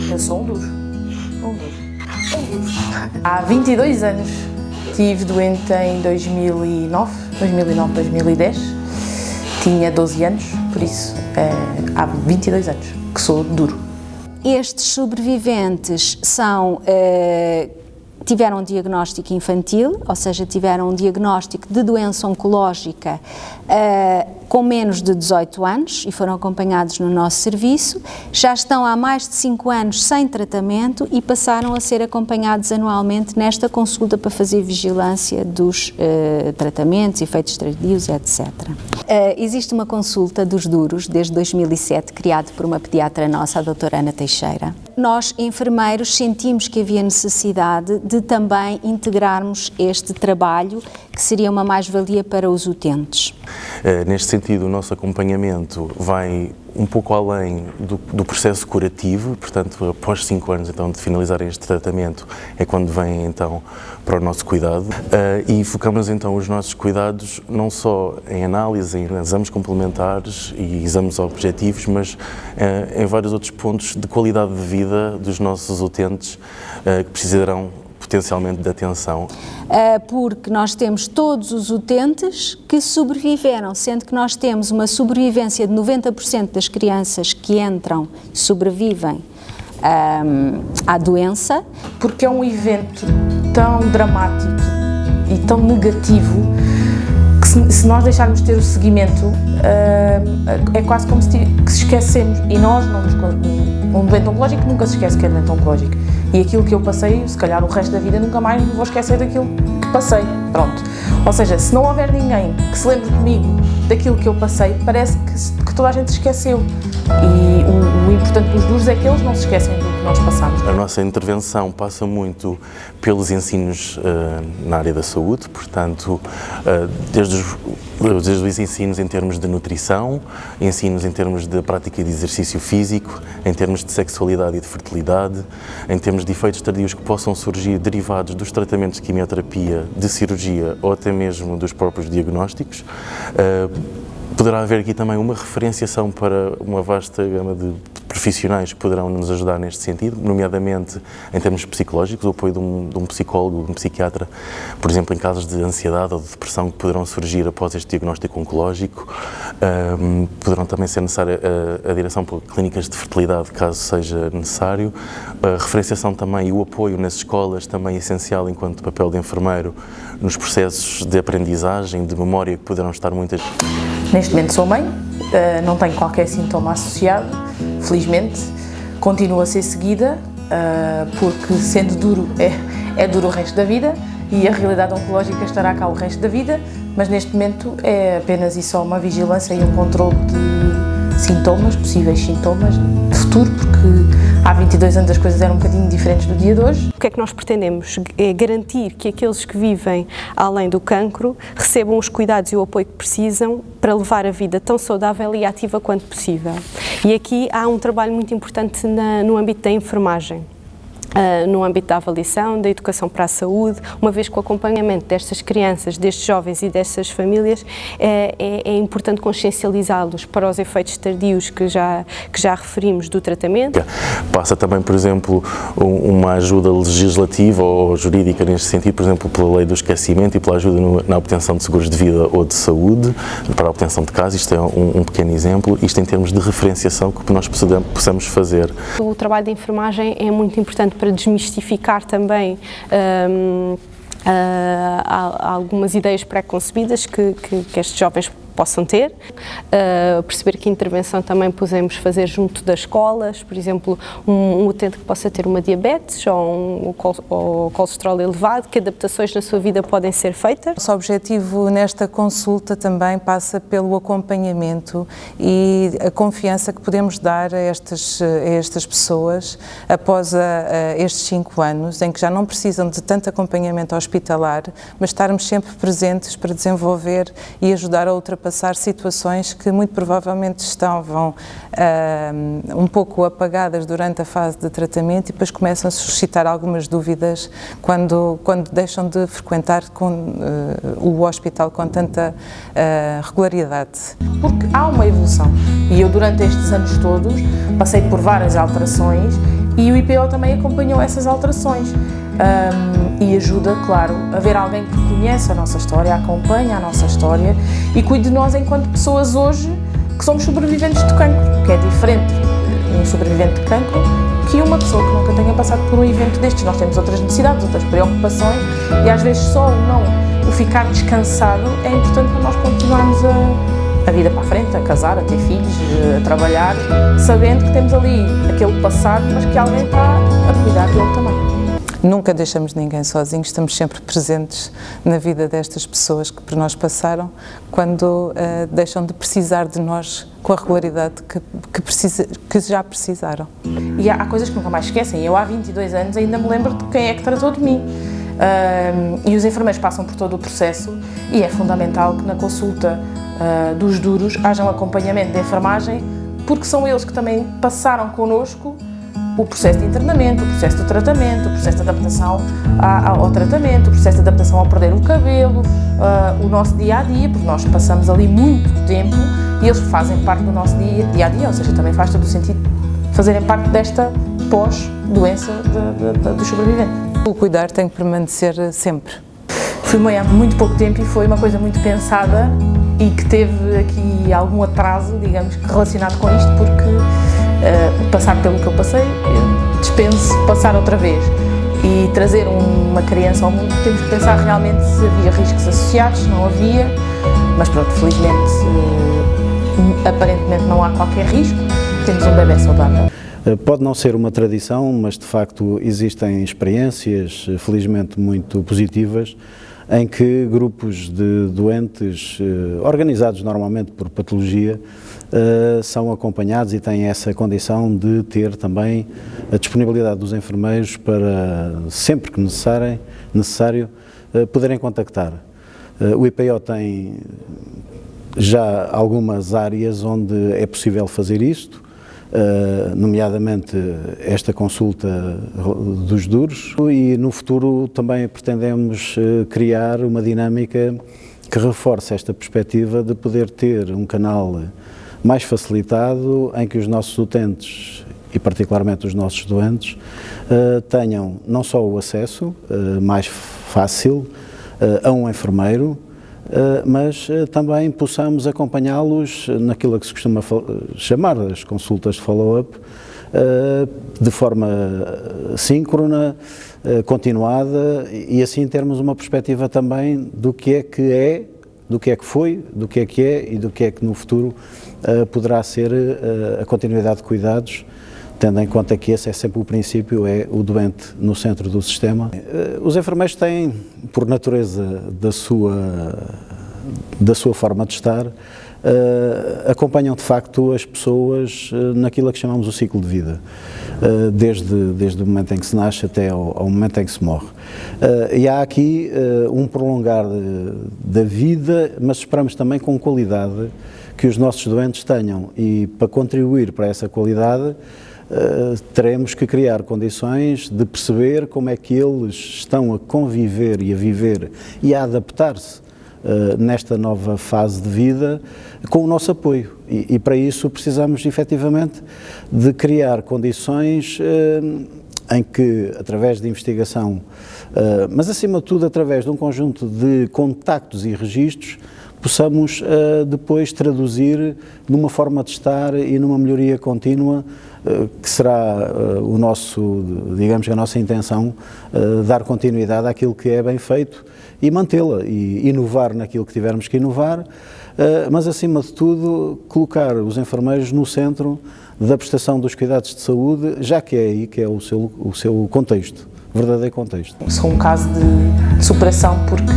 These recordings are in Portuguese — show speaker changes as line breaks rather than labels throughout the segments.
Eu sou um duro. Há 22 anos estive doente em 2009, 2010. Tinha 12 anos, por isso há 22 anos que sou duro.
Estes sobreviventes tiveram um diagnóstico infantil, ou seja, tiveram um diagnóstico de doença oncológica com menos de 18 anos e foram acompanhados no nosso serviço. Já estão há mais de 5 anos sem tratamento e passaram a ser acompanhados anualmente nesta consulta para fazer vigilância dos tratamentos, efeitos tardios, etc. Existe uma consulta dos duros desde 2007, criado por uma pediatra nossa, a doutora Ana Teixeira. Nós, enfermeiros, sentimos que havia necessidade de também integrarmos este trabalho, que seria uma mais-valia para os utentes.
Neste sentido, o nosso acompanhamento vai um pouco além do processo curativo, portanto, após 5 anos então, de finalizarem este tratamento, é quando vêm então para o nosso cuidado e focamos então os nossos cuidados não só em análise, em exames complementares e exames objetivos, mas em vários outros pontos de qualidade de vida dos nossos utentes que precisarão potencialmente de atenção.
Porque nós temos todos os utentes que sobreviveram, sendo que nós temos uma sobrevivência de 90% das crianças que entram sobrevivem à doença.
Porque é um evento tão dramático e tão negativo que se nós deixarmos de ter o seguimento é quase como se esquecemos, e nós um doente oncológico nunca se esquece que é doente oncológico. E aquilo que eu passei, se calhar o resto da vida nunca mais me vou esquecer daquilo que passei, pronto. Ou seja, se não houver ninguém que se lembre comigo daquilo que eu passei, parece que toda a gente se esqueceu. E o importante dos duros é que eles não se esquecem do que nós passamos.
A nossa intervenção passa muito pelos ensinos na área da saúde, portanto, desde os ensinos em termos de nutrição, ensinos em termos de prática de exercício físico, em termos de sexualidade e de fertilidade, em termos de efeitos tardios que possam surgir derivados dos tratamentos de quimioterapia, de cirurgia ou até mesmo dos próprios diagnósticos. Poderá haver aqui também uma referenciação para uma vasta gama de profissionais que poderão nos ajudar neste sentido, nomeadamente em termos psicológicos, o apoio de um psicólogo, de um psiquiatra, por exemplo, em casos de ansiedade ou de depressão que poderão surgir após este diagnóstico oncológico. Poderão também ser necessária a direção por clínicas de fertilidade, caso seja necessário. A referenciação também e o apoio nas escolas também é essencial enquanto papel de enfermeiro nos processos de aprendizagem, de memória, que poderão estar muitas...
Neste momento sou mãe, não tenho qualquer sintoma associado, felizmente. Continuo a ser seguida, porque sendo duro é duro o resto da vida e a realidade oncológica estará cá o resto da vida, mas neste momento é apenas e só uma vigilância e um controle de sintomas, possíveis sintomas de futuro, porque há 22 anos as coisas eram um bocadinho diferentes do dia de hoje.
O que é que nós pretendemos? É garantir que aqueles que vivem além do cancro recebam os cuidados e o apoio que precisam para levar a vida tão saudável e ativa quanto possível. E aqui há um trabalho muito importante no âmbito da enfermagem. No âmbito da avaliação, da educação para a saúde, uma vez que o acompanhamento destas crianças, destes jovens e destas famílias é importante consciencializá-los para os efeitos tardios que já referimos do tratamento.
Passa também, por exemplo, uma ajuda legislativa ou jurídica neste sentido, por exemplo, pela lei do esquecimento e pela ajuda na obtenção de seguros de vida ou de saúde, para a obtenção de casos. Isto é um pequeno exemplo, isto em termos de referenciação que nós possamos fazer.
O trabalho de enfermagem é muito importante para desmistificar também algumas ideias pré-concebidas que estes jovens possam ter, perceber que intervenção também podemos fazer junto das escolas, por exemplo, um utente que possa ter uma diabetes ou um colesterol elevado, que adaptações na sua vida podem ser feitas.
O nosso objetivo nesta consulta também passa pelo acompanhamento e a confiança que podemos dar a estas pessoas após estes 5 anos, em que já não precisam de tanto acompanhamento hospitalar, mas estarmos sempre presentes para desenvolver e ajudar a ultrapassar passar situações que muito provavelmente estavam um pouco apagadas durante a fase de tratamento e depois começam a suscitar algumas dúvidas quando deixam de frequentar o hospital com tanta regularidade.
Porque há uma evolução e eu durante estes anos todos passei por várias alterações e o IPO também acompanhou essas alterações e ajuda, claro, a ver alguém que conhece a nossa história, acompanha a nossa história e cuide de nós enquanto pessoas hoje que somos sobreviventes de cancro, que é diferente um sobrevivente de cancro que uma pessoa que nunca tenha passado por um evento destes. Nós temos outras necessidades, outras preocupações e às vezes só o ficar descansado é importante para nós continuarmos a vida para a frente, a casar, a ter filhos, a trabalhar, sabendo que temos ali aquele passado, mas que alguém está a cuidar dele também.
Nunca deixamos ninguém sozinho, estamos sempre presentes na vida destas pessoas que por nós passaram, quando deixam de precisar de nós com a regularidade que já precisaram.
E há coisas que nunca mais esquecem. Eu há 22 anos ainda me lembro de quem é que tratou de mim. E os enfermeiros passam por todo o processo e é fundamental que na consulta dos duros haja um acompanhamento de enfermagem, porque são eles que também passaram connosco o processo de internamento, o processo de tratamento, o processo de adaptação ao tratamento, o processo de adaptação ao perder o cabelo, o nosso dia-a-dia, porque nós passamos ali muito tempo e eles fazem parte do nosso dia-a-dia, ou seja, também faz todo o sentido fazerem parte desta pós-doença dos sobreviventes.
O cuidar tem que permanecer sempre.
Fui mãe há muito pouco tempo e foi uma coisa muito pensada e que teve aqui algum atraso, digamos, relacionado com isto, porque passar pelo que eu passei, eu dispenso passar outra vez. E trazer uma criança ao mundo, temos que pensar realmente se havia riscos associados, se não havia, mas pronto, felizmente, aparentemente não há qualquer risco, temos um bebê saudável.
Pode não ser uma tradição, mas de facto existem experiências, felizmente muito positivas, em que grupos de doentes, organizados normalmente por patologia, são acompanhados e têm essa condição de ter também a disponibilidade dos enfermeiros para, sempre que necessário, poderem contactar. O IPO tem já algumas áreas onde é possível fazer isto, nomeadamente esta consulta dos duros, e no futuro também pretendemos criar uma dinâmica que reforce esta perspectiva de poder ter um canal mais facilitado em que os nossos utentes e particularmente os nossos doentes tenham não só o acesso mais fácil a um enfermeiro, mas também possamos acompanhá-los naquilo que se costuma chamar as consultas de follow-up, de forma síncrona, continuada, e assim termos uma perspectiva também do que é, do que foi, do que é e do que é que no futuro poderá ser a continuidade de cuidados, tendo em conta que esse é sempre o princípio, é o doente no centro do sistema. Os enfermeiros têm, por natureza da sua forma de estar, acompanham de facto as pessoas naquilo que chamamos o ciclo de vida, desde o momento em que se nasce até ao momento em que se morre. E há aqui um prolongar da vida, mas esperamos também com qualidade que os nossos doentes tenham, e para contribuir para essa qualidade teremos que criar condições de perceber como é que eles estão a conviver e a viver e a adaptar-se nesta nova fase de vida com o nosso apoio, e para isso precisamos efetivamente de criar condições em que, através de investigação, mas acima de tudo através de um conjunto de contactos e registros, possamos depois traduzir numa forma de estar e numa melhoria contínua, que será o nosso, digamos que a nossa intenção, dar continuidade àquilo que é bem feito e mantê-la, e inovar naquilo que tivermos que inovar, mas acima de tudo colocar os enfermeiros no centro da prestação dos cuidados de saúde, já que é aí que é o seu contexto, verdadeiro contexto.
Sou um caso de superação porque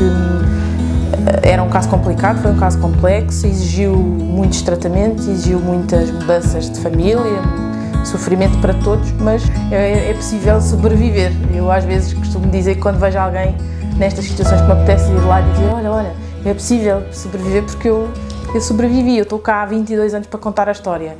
era um caso complicado, foi um caso complexo, exigiu muitos tratamentos, exigiu muitas mudanças de família, sofrimento para todos, mas é possível sobreviver. Eu às vezes costumo dizer que quando vejo alguém nestas situações que me apetece ir lá e dizer olha, é possível sobreviver porque eu Eu sobrevivi, eu estou cá há 22 anos para contar a história.